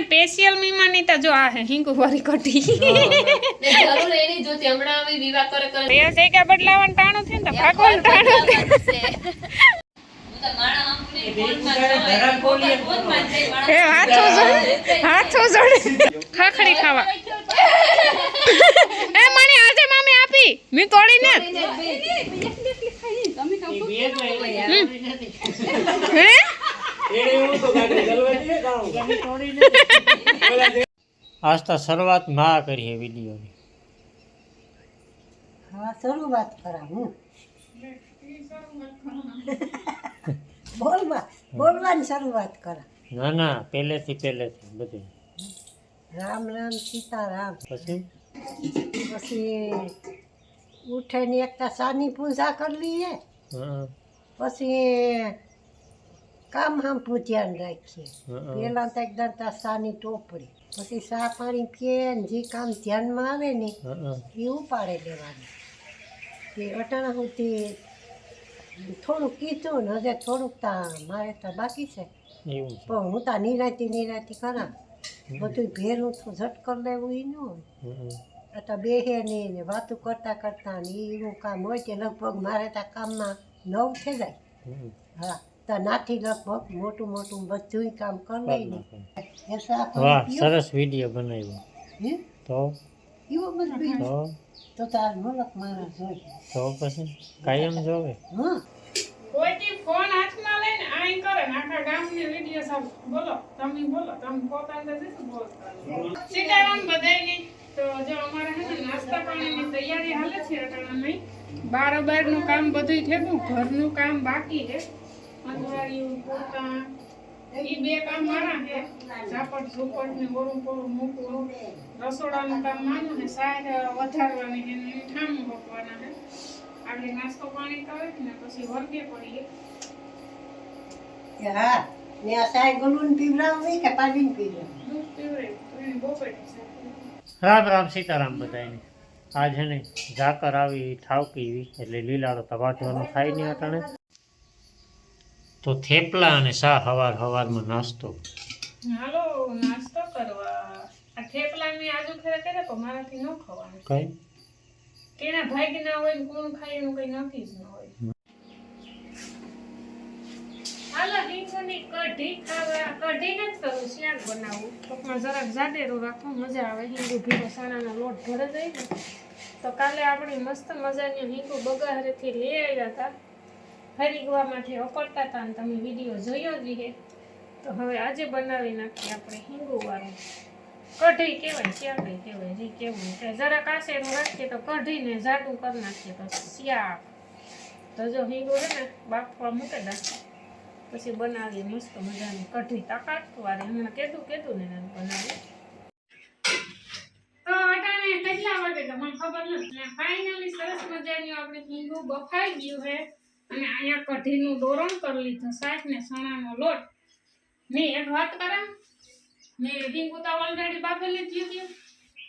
Special મહેમાની તો જો આ હે હિંગુ વાળી કઢી જરૂર એની જોતી હમણાં અમે વિવાહ કરે એ છે કે બદલાવાનું ટાણું થયું તો ભાગવાનું ટાણું એ હાથો જોડે ખાખડી ખાવા એ મને આજે મામી આપી મેં તોડીને હે आज तो शुरुआत माँ करी है वीडियो की। हाँ शुरुआत करा हूँ बोलवानी शुरुआत करा ना ना पहले थी बधु राम राम सीताराम पछी उठे ने एक सानी पूजा कर ली है पछी काम हम पूजन राखिए पहला तो एकदम सानी टोपड़ी पछी सा पानी पीए जी काम ध्यान में आवे ने ये उपाड़े लेवानी ये अटाणा होती थोड़ું કીધું ને હજે થોડુંક તા મારે તો બાકી છે પણ હું તા નિરાતી કરા બધું ભેરું તો ઝટ કરી લેવું એ ન હોય તો બેહે નહીં ને વાતું કરતા ને એવું કામ હોય કે લગભગ મારે તા કામમાં 9 થઈ જાય હા તો નાથી લગભગ મોટું બધું કામ કરી લઈને वाह सरस वीडियो बनाई तो એવો બધું તો તાર મુલક મારા જોઈ तो पछी कायम जोवे હા કોઈથી ફોન હાથમાં લઈને આઈ કરે ને આખા ગામની વિડિયો સબ બોલો તમે પોતાને તો શું બોલતા સીતારામ બધાયની તો જો અમારે હે ને નાસ્તા પાણીની તૈયારી હાલે છે અટાણા નહીં બારોબારનું કામ બધુંય થયું ઘરનું કામ બાકી છે અંધવારીયું પોતા ઈ બે કામ મારા છે ઝાપટ ઝૂપટ ને ઓરું પોરું મૂકવું રસોડાનું કામ માનું ને સાર વધારવાની છે ને ઠામ મૂકવાના છે આગળ નાસ્તો પાણી કરે ને પછી વર્ગે પડીએ હા ને આ સાય ગલુન પીવડાવી કે પાડીને પીવડાવી દૂધ પીવડે તો એને બોપેટી છે राम राम सीताराम बताई आज है ने जाकर आई ठावकी એટલે લીલાડો તવાટવાનો થાય નહીં અટાણે તો થેપલા અને સા હવાર નાસ્તો હાલો નાસ્તો કરવા આ થેપલા મે આજુ ખરે કરે તો મારાથી ન ખવાનું કઈ કેના ભાગ ના હોય ને કોણ ખાય એનું કઈ નક્કી જ ન હોય હાલો હિંગની કઢી ખાવા કઢી ન કરું શાક બનાવું ટોપમાં જરાક જાડેરું રાખો મજા આવે હિંગુ ભીનો સાણાનો લોટ ભરે જાય ને તો કાલે આપણે મસ્ત મજાની હિંગુ બગાહરેથી લઈ આવ્યા હતા હરિગવામાંથી ઓપડતા હતા અને તમે વિડીયો જોયો જ છે તો હવે આજે બનાવી નાખીએ આપણે હિંગુવાળું કઢી કહેવાય શાકડી કહેવાય જે કેવું કે જરા કાસેરું રાખીએ તો કઢીને જાડું કરી નાખીએ તો શાક તો જો હિંગુ છે ને બાફવા મૂકે દા પછી બનાવીએ મસ્ત મજાની કઢી તાકાત વાળી હમણાં કેતું ને બનાવીએ તો અટાણે કેટલા વાગે તો મને ખબર નથી ફાઇનલી સરસ મજાની આપણે હિંગુ બફાઈ ગયું છે અને અહીંયા કઢીનું દોરણ કરી લીધું શાક ને સણાનો લોટ મેં એક વાત કરા મેં હિંગુ તો ઓલરેડી બાફેલી જ લીધી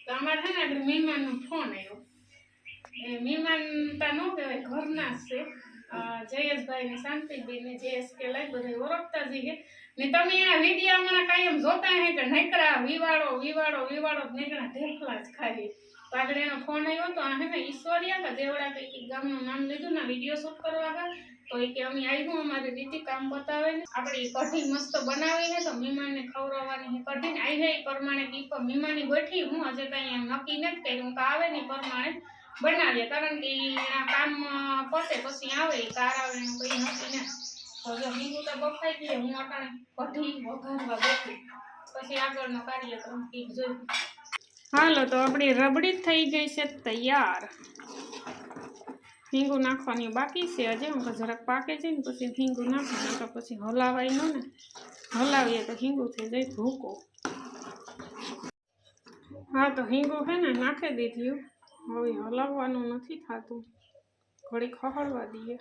તો અમારે છે ને આપણે મહેમાનનો ફોન આવ્યો એ મહેમાન તા ન કહેવાય ઘરના જ છે જયેશભાઈ ને શાંતિબેન ને જયેશ કે લઈ બધા ઓળખતા જઈએ ને તમે આ વિડીયો હમણાં કાયમ જોતા હે કે નકરા વિવાળો નકરા ઢેફલા જ ખાઈ તો આગળ એનો ફોન આવ્યો તો આ હે ને ઈશ્વરિયા કે દેવડા કઈ ગામનું નામ લીધું ને વિડીયો શૂટ કરવા ગયા તો એ કે અમે આવ્યું અમારી રીતે કામ બતાવે ને આપણે કઢી મસ્ત બનાવી ને તો મહેમાનને ખવડાવવાની છે કઢી ને આવી એ પ્રમાણે દીપ મહેમાની ગોઠવી હું હજે કઈ એમ નક્કી નથી કર્યું કે આવે ને પ્રમાણે બનાવીએ કારણ કે આ કામ પતે પછી આવે કાર આવે એનું કઈ નક્કી નથી તો જો હિંગુ તો બફાઈ ગઈ હું અટાણે કઢી વઘારવા બેઠી પછી આગળનો કાર્યક્રમ કીક જોઈ હાલો તો આપણી રબડી થઈ ગઈ છે તૈયાર હિંગુ નાખવાની બાકી છે હજી હું જરાક પાકે છે ને પછી હિંગુ નાખી તો પછી હલાવાય ન ને હલાવીએ તો હિંગુ થઈ જાય ભૂકો હા તો હિંગુ છે ને નાખી દીધું હવે હલાવવાનું નથી થતું ઘડીક ખહડવા દઈએ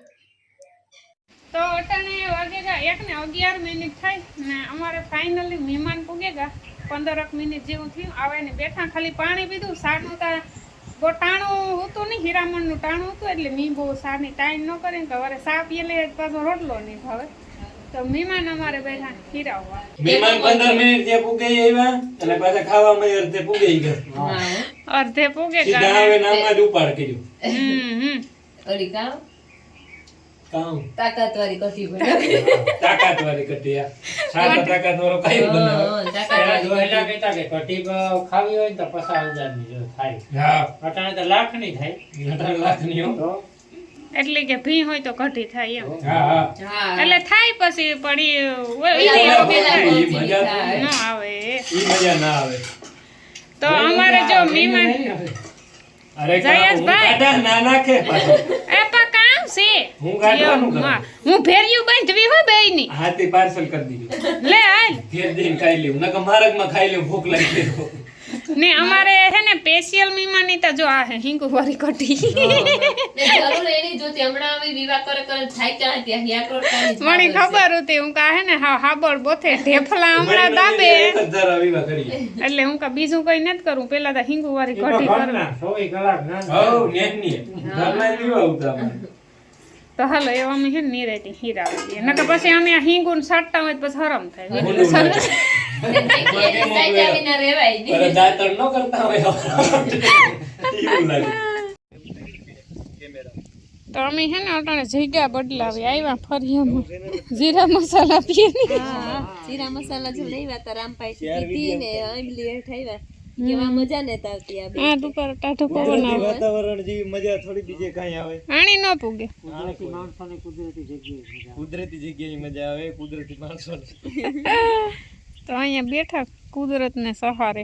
તો અટાણે વાગે ગયા 1:11 મિનિટ થાય ને અમારે ફાઇનલી મહેમાન પૂગે ગયા 15 મિનિટ જેવું થયું આવે ને બેઠા ખાલી પાણી પીધું સાનું તા ટાણું હતું નહીં હીરામણનું ટાણું હતું એટલે મેં બહુ સાની ટાઈમ ન કરીને કે વરે સા પીએ લે પાછો રોટલો નહીં ભાવે તો મહેમાન અમારે બેઠા ખીરાવવા. મહેમાન 15 મિનિટ ત્યાં પૂગે આવ્યા અને પાછા ખાવામાં અડધે પૂગે ગયા. અડધે પૂગે સીધા આવે નામમાં જ ઉપાડ કર્યું. ઓલી કામ કામ તાકાતવાળી કઢી બનાવી. તાકાતવાળી કઢી આ. સાદો તાકાતવાળો કાંઈ બનાવે. પેલા જોયેલા કહેતા કે કઢી ખાવી હોય ને તો 50,000 ની જો થાય. હા અટાણે તો લાખની થાય. 18 લાખની હો. તો એટલે કે ભી હોય તો કઢી થાય એમ. હા હા હા એટલે થાય પછી પણ પેલા ઈ ઈ મજા મજા થાય. ન આવે. ઈ મજા ના આવે. તો અમારે જો મહેમાન અરે જયેશભાઈ. હું કાઢા ના નાખે પાછો. એ પણ કામ છે. હું કાઢવાનું કરું. હું ભેરિયું બાંધવી હો બેયની. હાથી પાર્સલ કરી દીધું. લે હાલ. ઘેર જઈને ખાઈ લેવું નકર માર્ગમાં ખાઈ લેવું ભૂખ લાગી તો. ને અમારે છે ને સ્પેશિયલ મહેમાની તો જો આ હે હિંગુ વાળી કઢી. જરૂર એની જોતી હમણાં અમે વિવાહ કરે થાય ક્યાં ત્યાં હિયાક્રોટની મને ખબર હતી હું કહે ને હા હાબળ બોથે ઢેફલા હમણાં દાબે એક જ ધારા વિવાહ કરી. એટલે હું કા બીજું કઈ નથી કરું પેલા તો હિંગુ વાળી કઢી કરું. ઘરના 24 કલાક ના હઉ નેની ઘરના વિવાહ ઉતા અમારે. તો હાલો એવા અમે છે ને નિરેતી હીરાવી દઈએ નકર પછી અમે આ હિંગુ ને સાટતા હોય તો પછી હરમ થાય. બોલું ના. વિના રેવાય નહીં. અરે દાતણ ન કરતા હોય એવું લાગે. તો અમે છે ને અટાણે જગ્યા બદલાવી આવ્યા ફરી અમે જીરા મસાલા પીએ ને. જીરા મસાલા જો લેવા તો રામભાઈ પીધી ને આંબલી હેઠ આવ્યા કેવા મજા ને આવતી આ આ દુપાર ટાઢો પવન આવે વાતાવરણ જેવી મજા થોડી બીજે કાંઈ આવે. આણી ન પૂગે. આનાથી માણસોની કુદરતી જગ્યાએ કુદરતી જગ્યાએ મજા આવે કુદરતી માણસોને. તો અહીંયા બેઠા કુદરત ને સહારે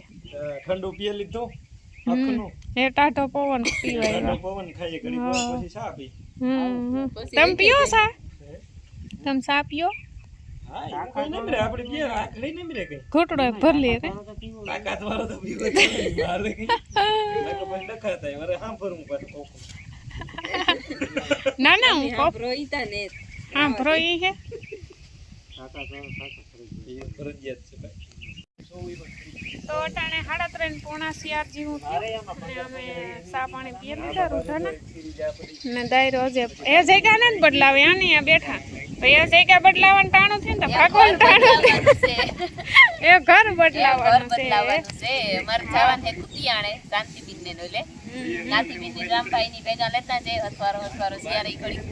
ઠંડુ પીએ લીધું આખનું એ ટાઢો પવન પીવાય. પવન ખાઈએ ઘડી વાર પછી ચા પી. તમે પીઓ સા? તમે સા પીઓ? હા એવું કોઈ નહીં રે આપણે પીએ આખડી નહીં રે કઈ. ઘૂંટડો ભર લે રે. તાકાત વાળો તો પીવો જોઈએ મારે કઈ નકર પછી ડખા થાય મારે હામ ભરવું પડે કોકો. ના ના હું કોપ રોઈતા ને હા ભરો ઈ હે. એ ફરજિયાત છે ભાઈ. તો અટાણે 3:30 પોણા 4 જેવું થયું અને અમે સા પાણી પીએ લીધા રૂઢાના ને દાયરો હજે એ જગ્યા ને જ બદલાવે આની આ બેઠા તો એ જગ્યા બદલાવાનું ટાણું થયું ને તો ભગવાન ટાણું થયું. એ ઘર બદલાવાનું છે. અમારે જવાનું છે કુતિયાણે શાંતિબીન ને લે નાતીબીન ની રામભાઈ ની ભેગા લેતા જાય હથવારો જ્યારે ઘડી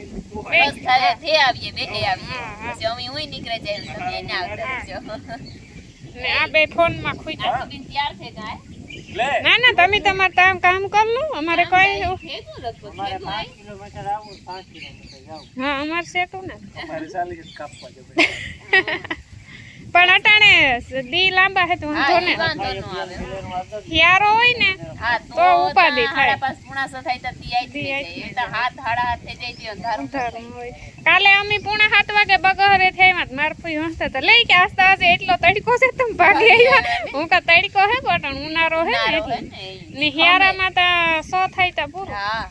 બસ થાય તે આવીએ બેહે આવીએ પછી અમે હું નીકળે જાય તમે એને આવતા રહેજો. ને આ બે ફોન માં ખુઈતા. નાતીબીન તૈયાર છે ગાય ના ના તમે તમારું કામ કર લો અમારે કોઈ ભેગું લગભગ અમારે 5 કિલોમીટર આવું 5 કિલોમીટર જાવ. હા અમારે સેટું ને અમારે ચાલી કાપવા જવું. પણ અટાણે દી લાંબા હે તો વાંધો ને વાંધો ન આવે યારો હોય ને હા તો ઉપાધિ થાય. 5:30 પૂણા સો થાય તો તી આવી જાય હાથ હાડા થઈ જાય તે અંધારું અંધારું હોય. કાલે અમે 6:30 વાગે બગહરે થયા માર ફઈ હસતા હતા લઈ કે આસ્તા આજે એટલો તડકો છે તમે ભાગી આવ્યા. હું કા તડકો હે બટણ ઉનાળો હે ને એટલે ને હિયારામાં તો 100 થાય તો પૂરું. હા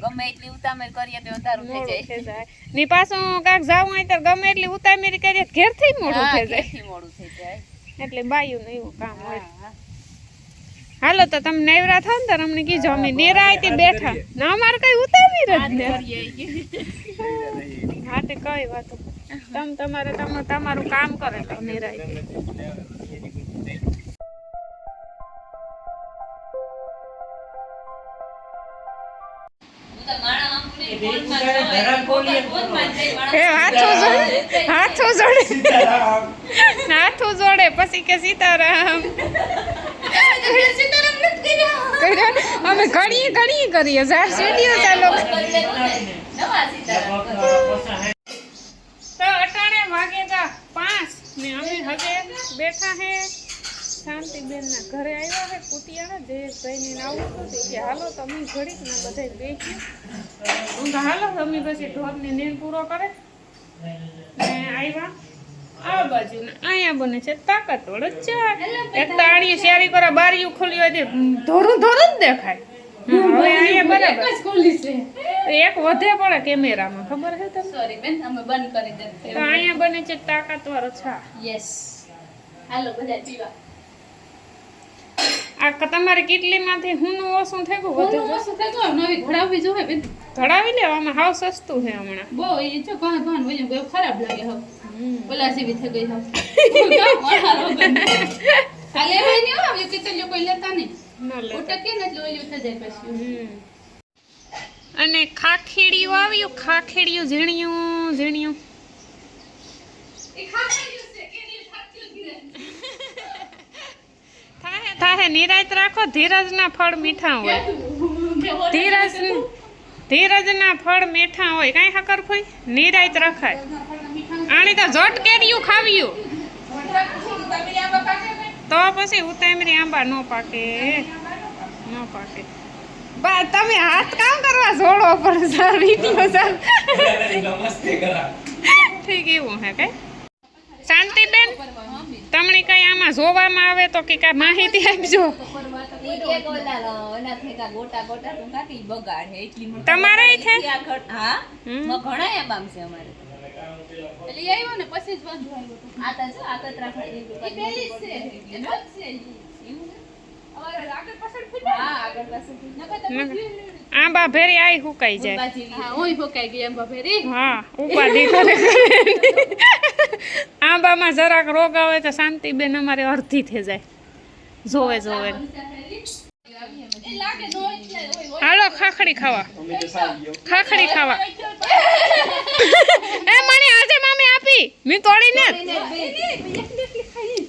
ગમે એટલી ઉતામેર કરીએ તો અંધારું થઈ મોડું જાય થઈ જાય ને પાછું કાંક જાવું હોય તો ગમે એટલી ઉતામેરી કરીએ તો ઘેરથી મોડું થઈ જાય ઘેરથી મોડું થઈ જાય એટલે બાયું ને એવું કામ હોય. હાલો તો તમે નેવરા થાવ ને તો અમને કીજો અમે નેરાયથી બેઠા ના અમારે કઈ ઉતાવી જ ને. હા તે કઈ વાત તમે તમારું કામ કરે તો નેરાયથી. હાથો જોડે પછી કે સીતારામ અમે ઘણી કરીએ જાર સીડીઓ ચાલો. તો અટાણે વાગેગા 5 ને અમે હજે બેઠા હે શાંતિબેન ના ઘરે આવ્યા હે કુટિયાણા જયેશભાઈ ને આવું હતું કે હાલો તમે ઘડીક ના બધા બેસી હું હાલો તમે પછી ઢોર ને નીંદ પૂરો કરે ને આવ્યા આ બાજુ ને અહીંયા બને છે તાકાત વાળો ચા. એક તો આણી શેરી કરો બારીયું ખોલી હોય ધોરું જ દેખાય. હવે અહીંયા બરાબર એક વધે પડે કેમેરામાં ખબર છે તમને. સોરી બેન અમે બંધ કરી દે તો અહીંયા બને છે તાકાત વાળો ચા. યસ હાલો બધા પીવા આ તમારી કિટલીમાંથી હુંનું ઓછું થઈ ગયું વધુ ઓછું થઈ ગયું નવી ઘડાવી જોવે બેન ઘડાવી લેવામાં હાવ સસ્તું છે હમણાં. બહુ એ જો ઘણા ઘણા વજન બહુ ખરાબ લાગે હવે ઓલા જેવી થઈ ગઈ હાવ. આ લેવાય નહીં હો, આવ્યું કીધું કોઈ લેતા નહીં. ઓટા કે ને એટલે ઓલું થઈ જાય પછી. અને ખાખેડિયું આવ્યું, ખાખેડિયું ઝીણિયું ઝીણિયું. થાહે નિરાંત રાખો, ધીરજના ફળ મીઠા હોય. ધીરજના ફળ મીઠા હોય. કાંઈ હકર ફોઈ નિરાંત રખાય. આની તો જટ કેરીયું ખાવ્યું તો પછી ઉતામરી આંબા નો પાકે. બા તમે હાથ કામ કરવા જોડો પણ સર વિડિયો સર મસ્તી કરા ઠીક એવું હે કે શાંતિબેન તમને કઈ આમાં જોવામાં આવે તો કે કઈ માહિતી આપજો. તમારે છે હા ઘણા આંબામ છે અમારે. એટલે આવ્યો ને પછી જ વાંધો આવ્યો. આ તો જો આગળ રાખડી એ પહેલી જ છે. એ જ છે. હવે આગળ પાછળ ફીટ. હા આગળ પાછળ નકર તમે આંબા ભેરી આઈ હુકાઈ જાય. હા ઓય ફોકાઈ ગઈ એમ બાપેરી. હા ઉપાધિ કરે. આંબામાં જરાક રોગ આવે તો શાંતિબેન અમારે અડધી થઈ જાય જોવે. એ લાગે નો એટલે ઓય હાલો ખાખડી ખાવા, અમે તો સાવ ગયો ખાખડી ખાવા. એ મને આજે મામી આપી મેં તોડીને જ.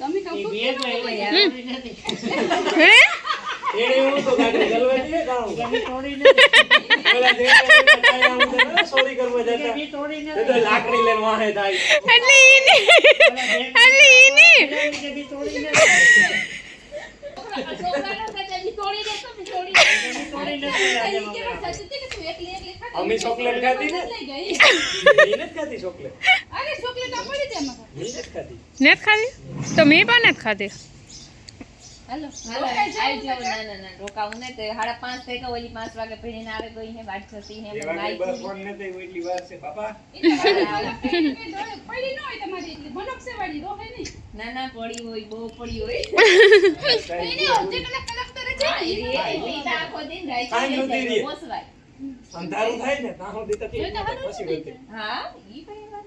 તમે કામ હે એને હું તો ગાડી ગલવા દે ગાઉં ઓલા જે સોરી કરવા જતા એ તો લાકડી લઈને વાહે જાય એટલે ઈને અમે ચોકલેટ ખાધી ને એને જ ખાધી ચોકલેટ અરે ચોકલેટ આ પડી જાય મગર. એને જ ખાધી નેત ખાધી તો મેં પણ નથી ખાધી. હાલો આવી જાવ. ના ના રોકાવું ને તો 5:30 થઈ ગયા. ઓલી 5 વાગે ભણીને આવે ગઈ હે વાટ થતી હે એવાની બસ ફોન ને તો એટલી વાર છે બાપા પડી ન હોય તમારી એટલી બનકસે વાળી રોહે નહીં. ના ના પડી હોય બહુ પડી હોય. એને અડધી કલાક તો રહે હા, છે. એ તો આખો દિન રાઈ કાંઈ નહોતી રહી. પોસવાય. અંધારું થાય ને ત્યાં સુધી તકલીફ ન થાય પછી વધે હા ઈ ભાઈ વાત